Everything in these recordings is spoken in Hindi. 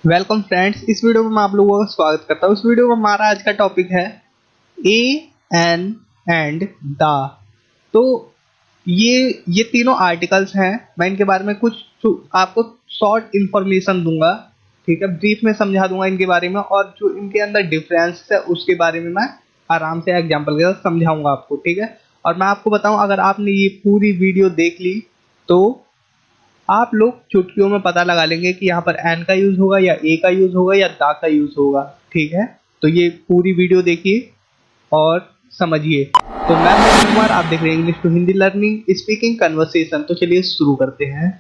वेलकम फ्रेंड्स, इस वीडियो में मैं आप लोगों का स्वागत करता हूँ। इस वीडियो में हमारा आज का टॉपिक है ए एन एंड द। तो ये तीनों आर्टिकल्स हैं। मैं इनके बारे में कुछ आपको शॉर्ट इंफॉर्मेशन दूंगा, ठीक है, ब्रीफ में समझा दूंगा इनके बारे में, और जो इनके अंदर डिफरेंस है उसके बारे में मैं आराम से एग्जाम्पल के साथ समझाऊंगा आपको, ठीक है। और मैं आपको बताऊं, अगर आपने ये पूरी वीडियो देख ली तो आप लोग चुटकियों में पता लगा लेंगे कि यहाँ पर एन का यूज होगा या ए का यूज होगा या दा का यूज होगा, ठीक है। तो ये पूरी वीडियो देखिए और समझिए। तो मैं मोहन कुमार, आप देख रहे हैं English to Hindi learning speaking conversation. तो चलिए शुरू करते हैं।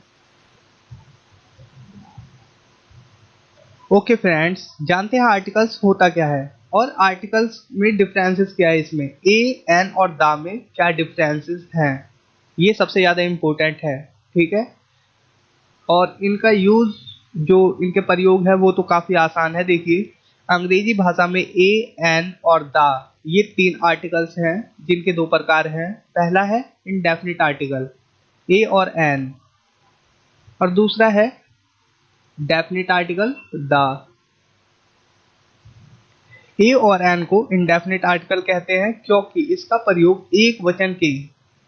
ओके फ्रेंड्स, जानते हैं आर्टिकल्स होता क्या है और आर्टिकल्स में डिफरेंसेस क्या है, इसमें ए एन और दा में क्या डिफरेंसेस हैं, ये सबसे ज़्यादा इम्पोर्टेंट है, ठीक है। और इनका यूज, जो इनके प्रयोग है वो तो काफी आसान है। देखिए, अंग्रेजी भाषा में ए एन और दा, ये तीन आर्टिकल्स हैं जिनके दो प्रकार हैं। पहला है इंडेफिनिट आर्टिकल ए और एन, और दूसरा है डेफिनिट आर्टिकल दा। ए और एन को इंडेफिनिट आर्टिकल कहते हैं क्योंकि इसका प्रयोग एक वचन के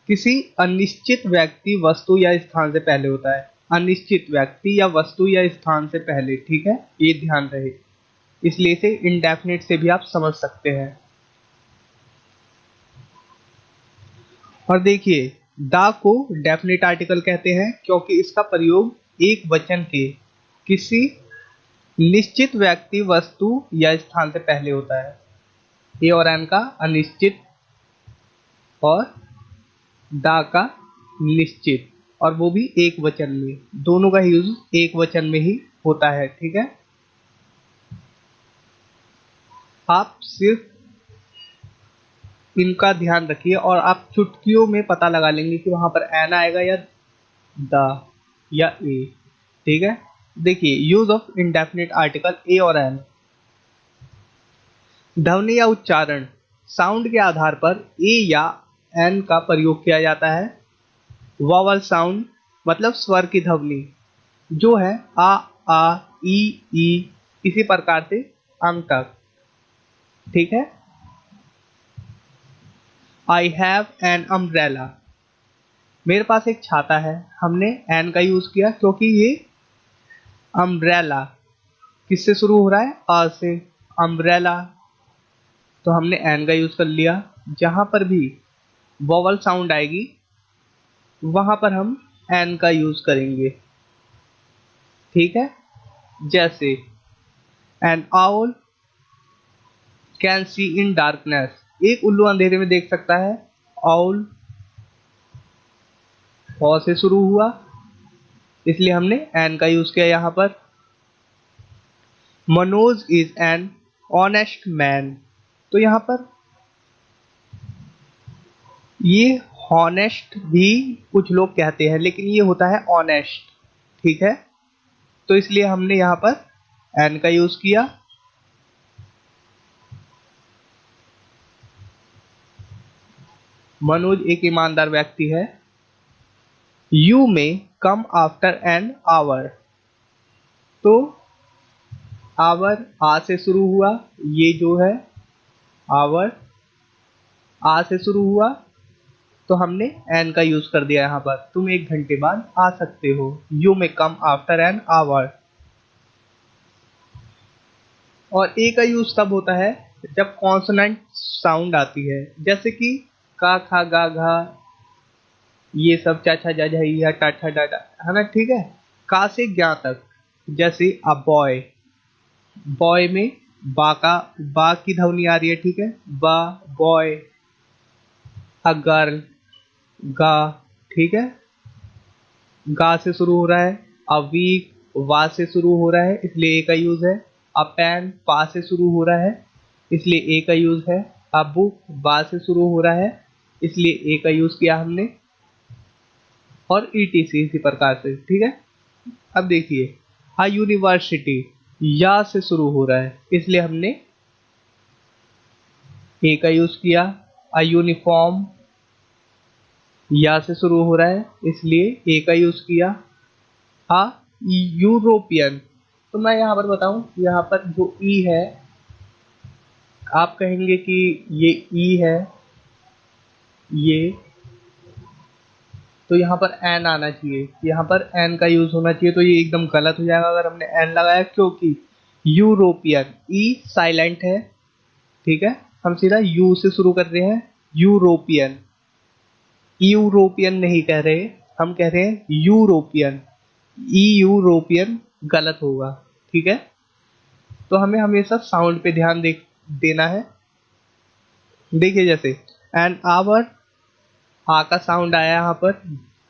किसी अनिश्चित व्यक्ति, वस्तु या स्थान से पहले होता है। अनिश्चित व्यक्ति या वस्तु या स्थान से पहले, ठीक है, ये ध्यान रहे। इसलिए इसे इंडेफिनिट से भी आप समझ सकते हैं। और देखिए, द को डेफिनिट आर्टिकल कहते हैं क्योंकि इसका प्रयोग एक वचन के किसी निश्चित व्यक्ति, वस्तु या स्थान से पहले होता है। ए और एन का अनिश्चित और द का निश्चित, और वो भी एक वचन में। दोनों का यूज एक वचन में ही होता है, ठीक है। आप सिर्फ इनका ध्यान रखिए और आप चुटकियों में पता लगा लेंगे कि वहां पर एन आएगा या द या ए, ठीक है। देखिए, use of indefinite article a और एन। ध्वनि या उच्चारण, साउंड के आधार पर ए या एन का प्रयोग किया जाता है। वॉवल साउंड मतलब स्वर की ध्वनि, जो है आ ई, इसी प्रकार से अंग तक, ठीक है। आई हैव एन अम्ब्रेला, मेरे पास एक छाता है। हमने एन का यूज किया क्योंकि ये अम्ब्रेला किससे शुरू हो रहा है, आ से, अम्ब्रेला, तो हमने एन का यूज कर लिया। जहां पर भी वॉवल साउंड आएगी वहां पर हम एन का यूज करेंगे, ठीक है। जैसे N owl can see in darkness, एक उल्लू अंधेरे में देख सकता है। आउल औ से शुरू हुआ, इसलिए हमने एन का यूज किया यहां पर। Manoj is an honest man, तो यहां पर ये हॉनेस्ट भी कुछ लोग कहते हैं, लेकिन ये होता है ऑनेस्ट, ठीक है। तो इसलिए हमने यहां पर एन का यूज किया। मनोज एक ईमानदार व्यक्ति है। यू में कम आफ्टर एन आवर, तो आवर आ से शुरू हुआ, ये जो है आवर आ से शुरू हुआ, तो हमने एन का यूज कर दिया यहां पर। तुम एक घंटे बाद आ सकते हो। यू में कम आफ्टर एन आवर। और ए का यूज तब होता है जब कॉन्सोनेंट साउंड आती है, जैसे कि का, खा, गा, घा, ये सब, चा, छा, जा, झा, या, टा, ठा, डा, डा, है ना, ठीक है। का से ज्ञा तक, जैसे अ बॉय, बॉय में बा की ध्वनि आ रही है, ठीक है, बा, बॉय। अ गर्ल, गा, ठीक है, गा से शुरू हो रहा है। अ वीक वा से शुरू हो रहा है, इसलिए ए का यूज है। अ पेन पा से शुरू हो रहा है, इसलिए ए का यूज है। अ बुक बा से शुरू हो रहा है, इसलिए ए का यूज किया हमने। और ईटीसी इसी प्रकार से, ठीक है। अब देखिए, अ यूनिवर्सिटी या से शुरू हो रहा है, इसलिए हमने ए का यूज किया। अ यूनिफॉर्म या से शुरू हो रहा है, इसलिए ए का यूज किया। अ यूरोपियन, तो तो मैं यहाँ पर बताऊं, यहाँ पर जो ई है, आप कहेंगे कि ये ई है ये, तो यहाँ पर एन आना चाहिए, यहाँ पर एन का यूज होना चाहिए, तो ये एकदम गलत हो जाएगा अगर हमने एन लगाया, क्योंकि यूरोपियन, ई साइलेंट है, ठीक है, हम सीधा यू से शुरू कर रहे हैं, यूरोपियन, यूरोपियन नहीं कह रहे, हम कह रहे हैं यूरोपियन, ई यूरोपियन गलत होगा, ठीक है। तो हमें हमेशा साउंड पे ध्यान देना है। देखिए जैसे एन आवर, आ का साउंड आया यहाँ पर,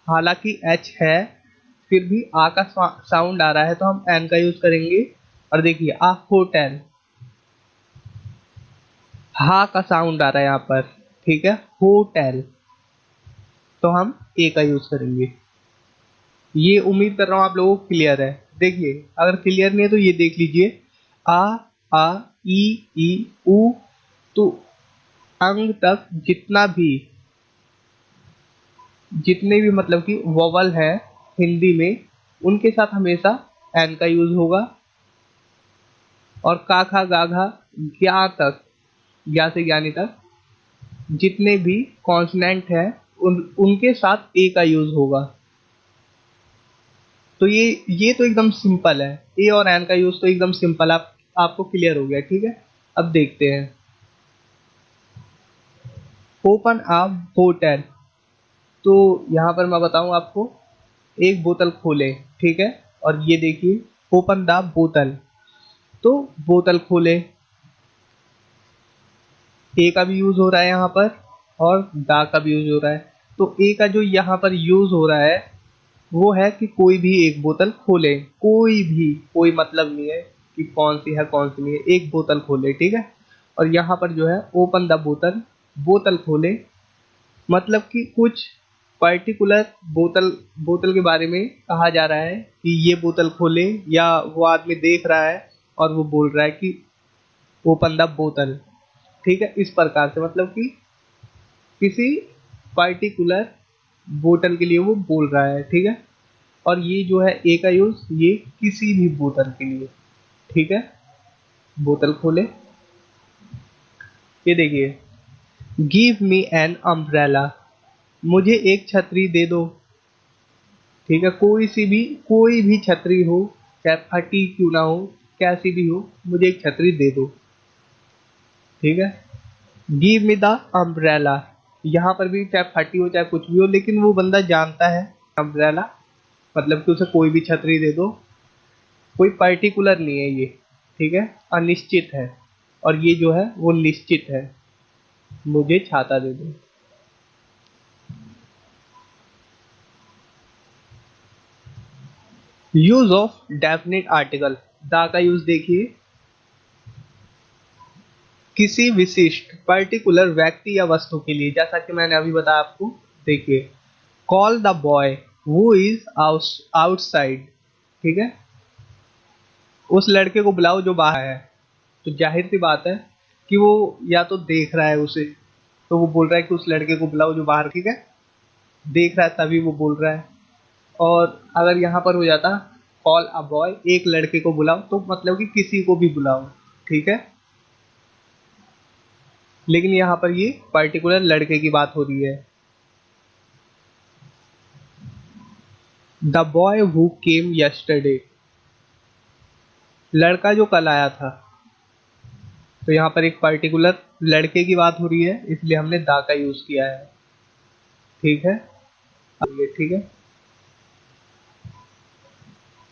हालांकि एच है, फिर भी आ का साउंड आ रहा है, तो हम एन का यूज करेंगे। और देखिए आ होटल, हा का साउंड आ रहा है यहाँ पर, ठीक है, होटल, तो हम ए का यूज करेंगे। ये उम्मीद कर रहा हूं आप लोगों को क्लियर है। देखिए अगर क्लियर नहीं है तो ये देख लीजिए, आ, आ, ई, उ, तो अंग तक जितने भी मतलब कि वोवल है हिंदी में, उनके साथ हमेशा एन का यूज होगा। और का खा गा घा ज्ञा तक, ज्ञा से ज्ञानी तक जितने भी कॉन्सोनेंट है उनके साथ ए का यूज होगा। तो ये तो एकदम सिंपल है, ए और एन का यूज तो एकदम सिंपल, आपको क्लियर हो गया, ठीक है। अब देखते हैं, ओपन अ बोतल, तो यहाँ पर मैं बताऊं आपको, एक बोतल खोले, ठीक है, और ये देखिए ओपन द बोतल, तो बोतल खोले, ए का भी यूज हो रहा है यहाँ पर, और दा का भी यूज हो रहा है। तो ए का जो यहाँ पर यूज हो रहा है वो है कि कोई भी एक बोतल खोले, कोई भी, कोई मतलब नहीं है कि कौन सी है कौन सी नहीं है, एक बोतल खोले, ठीक है। और यहाँ पर जो है ओपन द बोतल, बोतल खोले, मतलब कि कुछ पर्टिकुलर बोतल बोतल के बारे में कहा जा रहा है कि ये बोतल खोले, या वो आदमी देख रहा है और वो बोल रहा है कि ओपन द बोतल, ठीक है। इस प्रकार से मतलब कि किसी पर्टिकुलर बोतल के लिए वो बोल रहा है, ठीक है। और ये जो है ए का यूज, ये किसी भी बोतल के लिए, ठीक है। बोतल खोले, ये देखिए, गिव मी एन अम्ब्रेला, मुझे एक छतरी दे दो, ठीक है, कोई भी छतरी हो, चाहे फटी क्यों ना हो, कैसी भी हो, मुझे एक छतरी दे दो, ठीक है। गिव मी द अम्ब्रेला, यहाँ पर भी चाहे फटी हो चाहे कुछ भी हो, लेकिन वो बंदा जानता है अम्ब्रेला मतलब कि उसे कोई भी छतरी दे दो, कोई पर्टिकुलर नहीं है ये, ठीक है, अनिश्चित है। और ये जो है वो निश्चित है, मुझे छाता दे दो। यूज ऑफ डेफिनेट आर्टिकल, दा का यूज देखिए, किसी विशिष्ट पर्टिकुलर व्यक्ति या वस्तु के लिए, जैसा कि मैंने अभी बताया आपको। देखिए, call the boy who is outside, ठीक है, उस लड़के को बुलाओ जो बाहर है। तो जाहिर सी बात है कि वो या तो देख रहा है उसे, तो वो बोल रहा है कि उस लड़के को बुलाओ जो बाहर, ठीक है, देख रहा है तभी वो बोल रहा है। और अगर यहाँ पर हो जाता कॉल अ बॉय, एक लड़के को बुलाओ, तो मतलब कि किसी को भी बुलाओ, ठीक है। लेकिन यहाँ पर ये पर्टिकुलर लड़के की बात हो रही है। The boy who came yesterday, लड़का जो कल आया था, तो यहाँ पर एक पर्टिकुलर लड़के की बात हो रही है, इसलिए हमने दा का यूज किया है, ठीक है। अब ये ठीक है,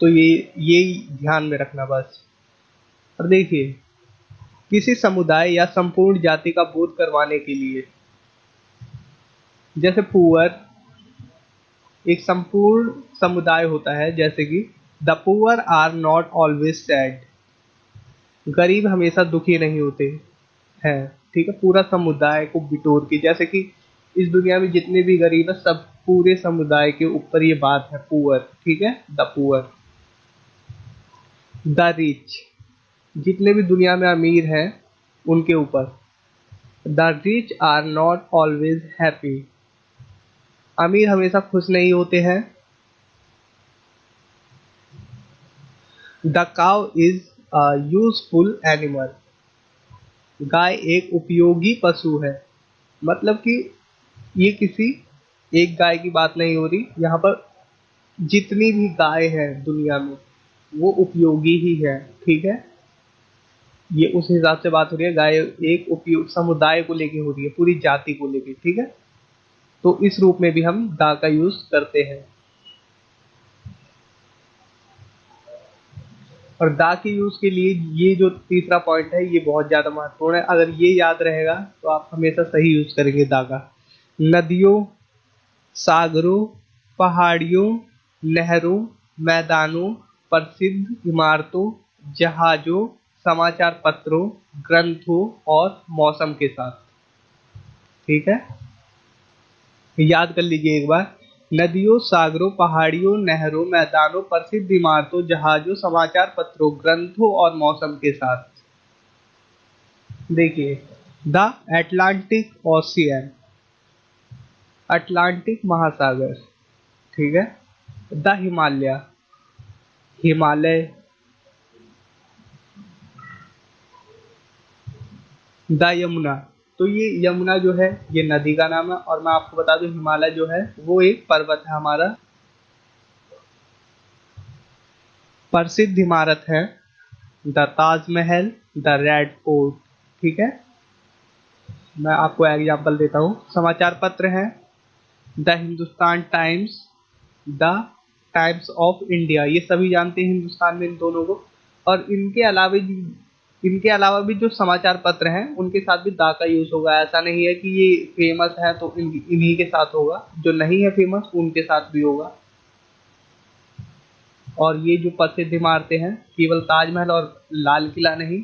तो ये ध्यान में रखना बस। और देखिए, किसी समुदाय या संपूर्ण जाति का बोध करवाने के लिए, जैसे पुअर एक संपूर्ण समुदाय होता है, जैसे कि the poor are not always sad, गरीब हमेशा दुखी नहीं होते हैं, ठीक है, पूरा समुदाय को बिटोर के, जैसे कि इस दुनिया में जितने भी गरीब है सब पूरे समुदाय के ऊपर ये बात है, पुअर, ठीक है, द पुअर। द रिच, जितने भी दुनिया में अमीर हैं उनके ऊपर। The rich are not always happy, अमीर हमेशा खुश नहीं होते हैं। The cow is a useful animal. गाय एक उपयोगी पशु है। मतलब कि ये किसी एक गाय की बात नहीं हो रही, यहाँ पर जितनी भी गाय है दुनिया में वो उपयोगी ही है। ठीक है, ये उस हिसाब से बात हो रही है। गाय एक उपयोग समुदाय को लेके हो रही है, पूरी जाति को लेके। ठीक है, तो इस रूप में भी हम दा का यूज करते हैं। और दा के यूज के लिए ये जो तीसरा पॉइंट है ये बहुत ज्यादा महत्वपूर्ण है। अगर ये याद रहेगा तो आप हमेशा सही यूज करेंगे दा का। नदियों, सागरों, पहाड़ियों, नहरों, मैदानों, प्रसिद्ध इमारतों, जहाजों, समाचार पत्रों, ग्रंथों और मौसम के साथ। ठीक है, याद कर लीजिए एक बार। नदियों, सागरों, पहाड़ियों, नहरों, मैदानों, प्रसिद्ध इमारतों, जहाजों, समाचार पत्रों, ग्रंथों और मौसम के साथ। देखिए, द एटलांटिक ओशियन, अटलांटिक महासागर। ठीक है, द हिमालय, हिमालय। द यमुना, तो ये यमुना जो है ये नदी का नाम है। और मैं आपको बता दूं हिमालय जो है वो एक पर्वत है हमारा। प्रसिद्ध इमारत है the Taj Mahal, the red fort. ठीक है, मैं आपको एग्जांपल देता हूँ। समाचार पत्र हैं the Hindustan times, the times of India. ये सभी जानते हैं हिंदुस्तान में इन दोनों को। और इनके अलावा भी जो समाचार पत्र हैं उनके साथ भी दा का यूज होगा। ऐसा नहीं है कि ये फेमस है तो इन्हीं के साथ होगा, जो नहीं है फेमस उनके साथ भी होगा। और ये जो प्रसिद्ध इमारतें हैं केवल ताजमहल और लाल किला नहीं,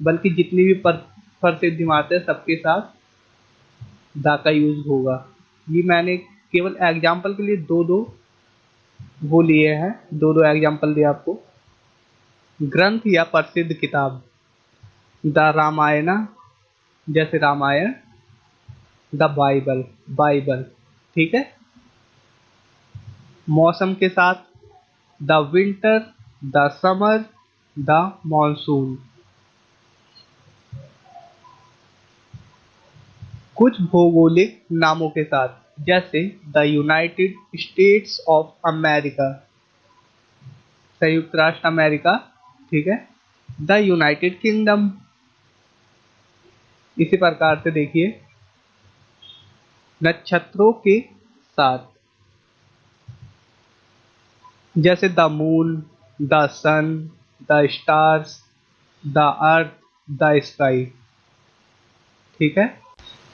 बल्कि जितनी भी प्रसिद्ध इमारतें सबके साथ दा का यूज होगा। ये मैंने केवल एग्जाम्पल के लिए दो दो वो लिए हैं, दो दो एग्जाम्पल दिए आपको। ग्रंथ या प्रसिद्ध किताब, द रामायण, जैसे रामायण। The Bible, Bible. ठीक है, मौसम के साथ the winter, the summer, the monsoon. कुछ भौगोलिक नामों के साथ, जैसे the United states of America, संयुक्त राष्ट्र अमेरिका। ठीक है, द यूनाइटेड किंगडम। इसी प्रकार से देखिए नक्षत्रों के साथ, जैसे the moon, the sun, the stars, the earth, the sky. ठीक है,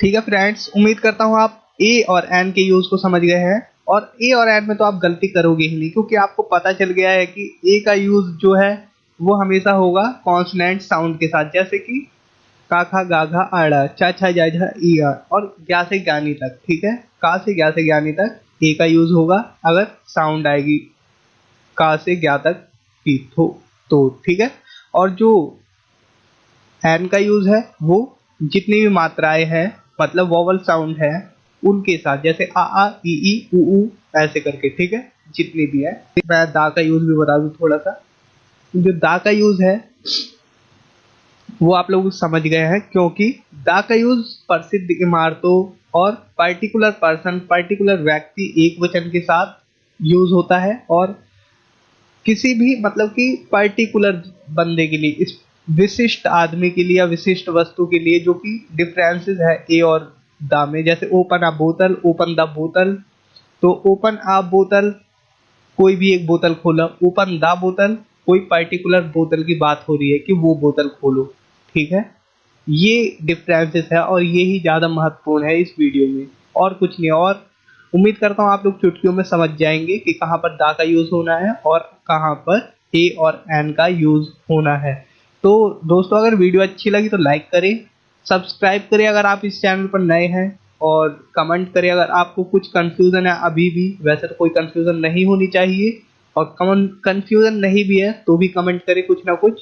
ठीक है फ्रेंड्स, उम्मीद करता हूँ आप ए और एन के यूज को समझ गए हैं। और ए और एन में तो आप गलती करोगे ही नहीं, क्योंकि आपको पता चल गया है कि ए का यूज जो है वो हमेशा होगा कॉन्सोनेंट साउंड के साथ, जैसे कि का खा गा घा आड़ा, चा छा जा झा ई आ और ज्ञा से ज्ञानी तक। ठीक है, का से ज्ञा से ज्ञानी तक ए का यूज होगा अगर साउंड आएगी का से ज्ञा तक की तो ठीक है। और जो एन का यूज है वो जितनी भी मात्राएं हैं, मतलब वोवल साउंड है उनके साथ, जैसे आ ई ऊ ऐसे करके। ठीक है, जितनी भी है। मैं दा का यूज भी बता दूं थोड़ा सा। जो दा का यूज है वो आप लोग समझ गए हैं, क्योंकि दा का यूज प्रसिद्ध इमारतों और पर्टिकुलर पर्सन, पर्टिकुलर व्यक्ति एक वचन के साथ यूज होता है। और किसी भी मतलब कि पर्टिकुलर बंदे के लिए, इस विशिष्ट आदमी के लिए या विशिष्ट वस्तु के लिए, जो कि डिफरेंसेस है ए और दा में। जैसे ओपन अ बोतल, ओपन द बोतल। तो ओपन अ बोतल कोई भी एक बोतल खोला, ओपन द बोतल कोई पर्टिकुलर बोतल की बात हो रही है कि वो बोतल खोलो। ठीक है, ये डिफरेंसेस है और ये ही ज़्यादा महत्वपूर्ण है इस वीडियो में, और कुछ नहीं। और उम्मीद करता हूँ आप लोग चुटकियों में समझ जाएंगे कि कहाँ पर दा का यूज़ होना है और कहाँ पर ए और एन का यूज़ होना है। तो दोस्तों, अगर वीडियो अच्छी लगी तो लाइक करें, सब्सक्राइब करें अगर आप इस चैनल पर नए हैं, और कमेंट करें अगर आपको कुछ कंफ्यूजन है अभी भी। वैसे तो कोई कंफ्यूजन नहीं होनी चाहिए, और कंफ्यूजन नहीं भी है तो भी कमेंट करें कुछ ना कुछ।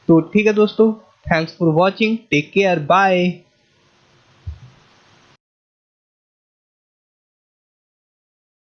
तो ठीक है दोस्तों, thanks for watching, take care, bye.